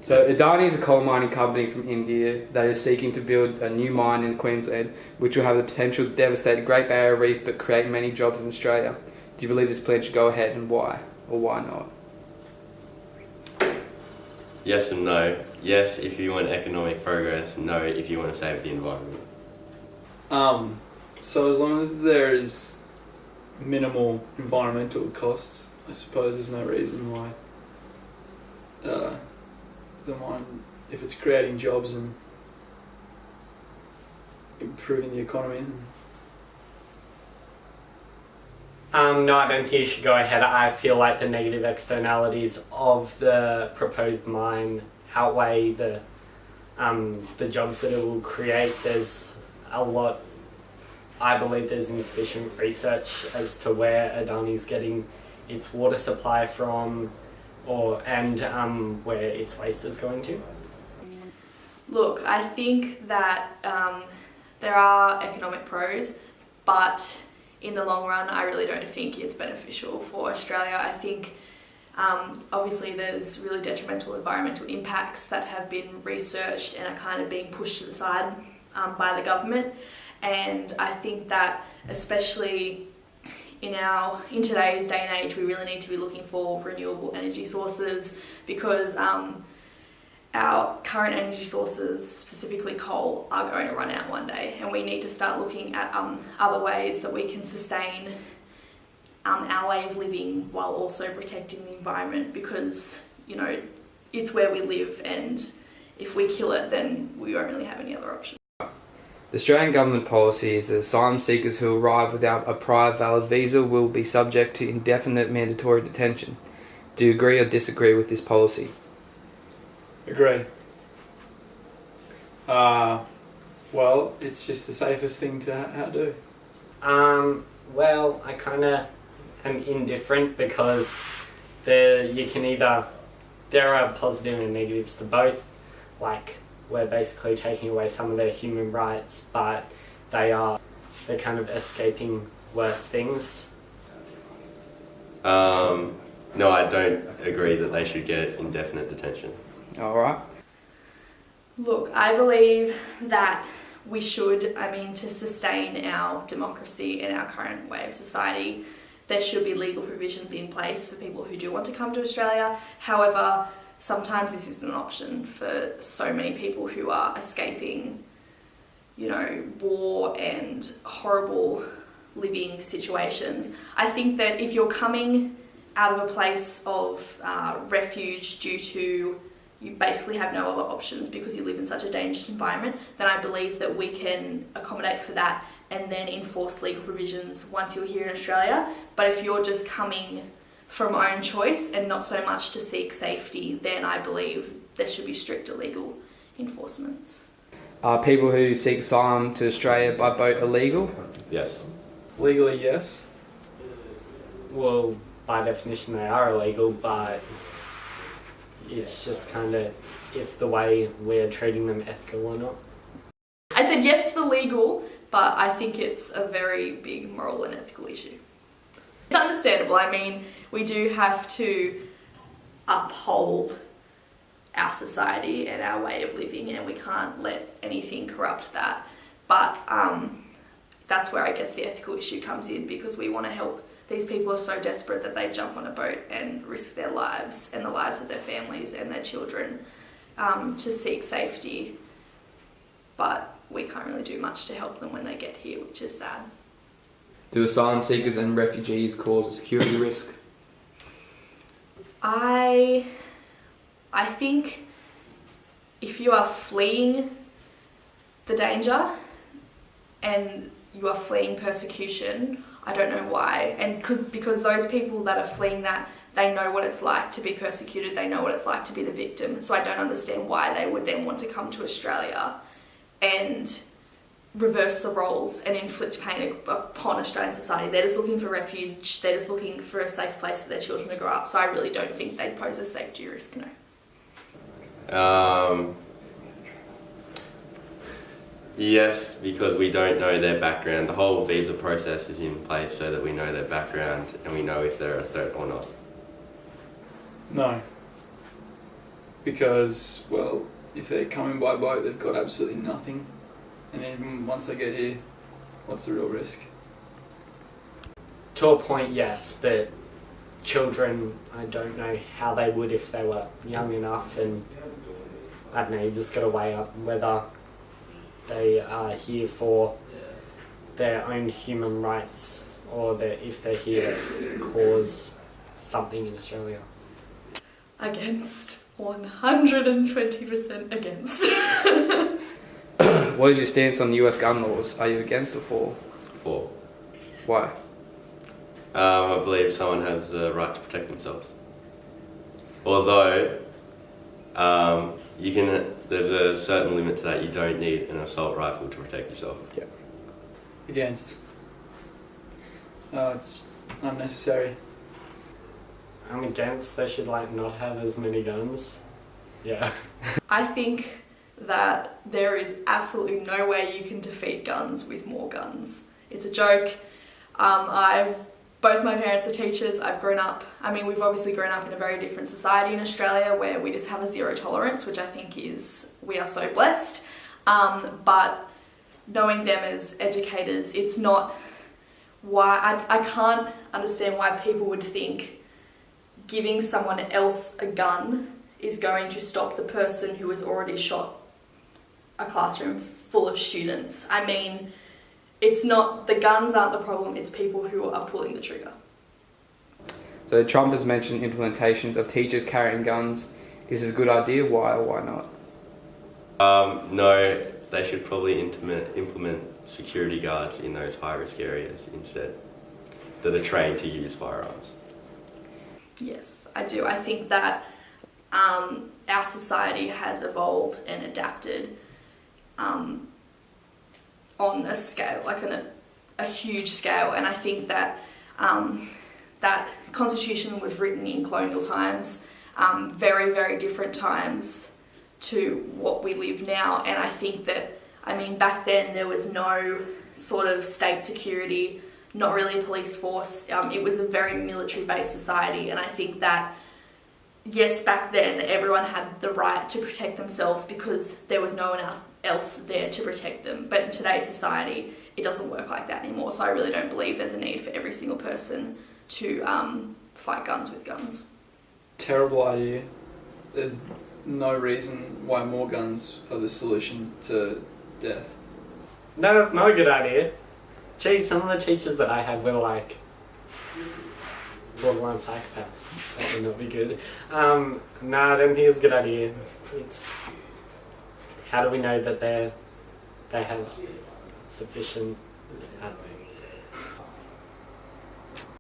So Adani is a coal mining company from India that is seeking to build a new mine in Queensland, which will have the potential to devastate the Great Barrier Reef but create many jobs in Australia. Do you believe this plan should go ahead, and why? Or why not? Yes and no. Yes, if you want economic progress. No, if you want to save the environment. So as long as there is minimal environmental costs, I suppose there's no reason why the mine, if it's creating jobs and improving the economy, then No, I don't think you should go ahead. I feel like the negative externalities of the proposed mine outweigh the jobs that it will create. There's a lot. I believe there's insufficient research as to where Adani's getting its water supply from, and where its waste is going to. Look, I think that there are economic pros, but in the long run, I really don't think it's beneficial for Australia. I think obviously there's really detrimental environmental impacts that have been researched and are kind of being pushed to the side by the government. And I think that especially in today's day and age, we really need to be looking for renewable energy sources, because our current energy sources, specifically coal, are going to run out one day, and we need to start looking at other ways that we can sustain our way of living while also protecting the environment, because, you know, it's where we live, and if we kill it, then we won't really have any other option. The Australian government policy is that asylum seekers who arrive without a prior valid visa will be subject to indefinite mandatory detention. Do you agree or disagree with this policy? agree. Well, it's just the safest thing to do. Well, I kind of am indifferent, because there are positive and negatives to both. Like, we're basically taking away some of their human rights, but they're kind of escaping worse things. No, I don't agree that they should get indefinite detention. Alright. Look, I believe that we should, to sustain our democracy and our current way of society, there should be legal provisions in place for people who do want to come to Australia. However, sometimes this isn't an option for so many people who are escaping, war and horrible living situations. I think that if you're coming out of a place of refuge due to you basically have no other options because you live in such a dangerous environment, then I believe that we can accommodate for that and then enforce legal provisions once you're here in Australia. But if you're just coming from own choice and not so much to seek safety, then I believe there should be stricter legal enforcements. Are people who seek asylum to Australia by boat illegal? Yes. Legally, yes. Well, by definition they are illegal, but it's just kind of if the way we're treating them ethical or not. I said yes to the legal, but I think it's a very big moral and ethical issue. It's understandable. We do have to uphold our society and our way of living, and we can't let anything corrupt that. But that's where I guess the ethical issue comes in, because we want to help. These people are so desperate that they jump on a boat and risk their lives and the lives of their families and their children to seek safety. But we can't really do much to help them when they get here, which is sad. Do asylum seekers and refugees cause a security risk? I think if you are fleeing the danger and you are fleeing persecution, I don't know why, because those people that are fleeing that, they know what it's like to be persecuted, they know what it's like to be the victim, so I don't understand why they would then want to come to Australia and reverse the roles and inflict pain upon Australian society. They're just looking for refuge, they're just looking for a safe place for their children to grow up, so I really don't think they'd pose a safety risk, no. Yes, because we don't know their background. The whole visa process is in place so that we know their background and we know if they're a threat or not. No. because, well, if they're coming by boat, they've got absolutely nothing, and even once they get here, what's the real risk? To a point, yes, but children, I don't know how they would if they were young enough, and I don't know, you just got to weigh up whether they are here for their own human rights or if they're here to cause something in Australia. Against. 120% against. What is your stance on US gun laws? Are you against or for? For. Why? I believe someone has the right to protect themselves. Although, there's a certain limit to that. You don't need an assault rifle to protect yourself. Against. It's unnecessary. I'm against. They should not have as many guns. Yeah. I think that there is absolutely no way you can defeat guns with more guns. It's a joke. Both my parents are teachers. We've obviously grown up in a very different society in Australia where we just have a zero tolerance, which I think we are so blessed. But knowing them as educators, it's not why, I can't understand why people would think giving someone else a gun is going to stop the person who has already shot a classroom full of students. I mean, it's not, the guns aren't the problem, it's people who are pulling the trigger. So Trump has mentioned implementations of teachers carrying guns. Is this a good idea? Why or why not? No, they should probably implement security guards in those high-risk areas instead that are trained to use firearms. Yes, I do. I think that our society has evolved and adapted on a scale, on a huge scale, and I think that that Constitution was written in colonial times, very, very different times to what we live now, and I think that, back then there was no sort of state security, not really a police force. It was a very military-based society, and I think that, yes, back then everyone had the right to protect themselves because there was no one else there to protect them. But in today's society, it doesn't work like that anymore. So I really don't believe there's a need for every single person to fight guns with guns. Terrible idea. There's no reason why more guns are the solution to death. No, that's not a good idea. Geez, some of the teachers that I had were borderline psychopaths. That would not be good. No, I don't think it's a good idea. It's how do we know that they have sufficient, I don't know,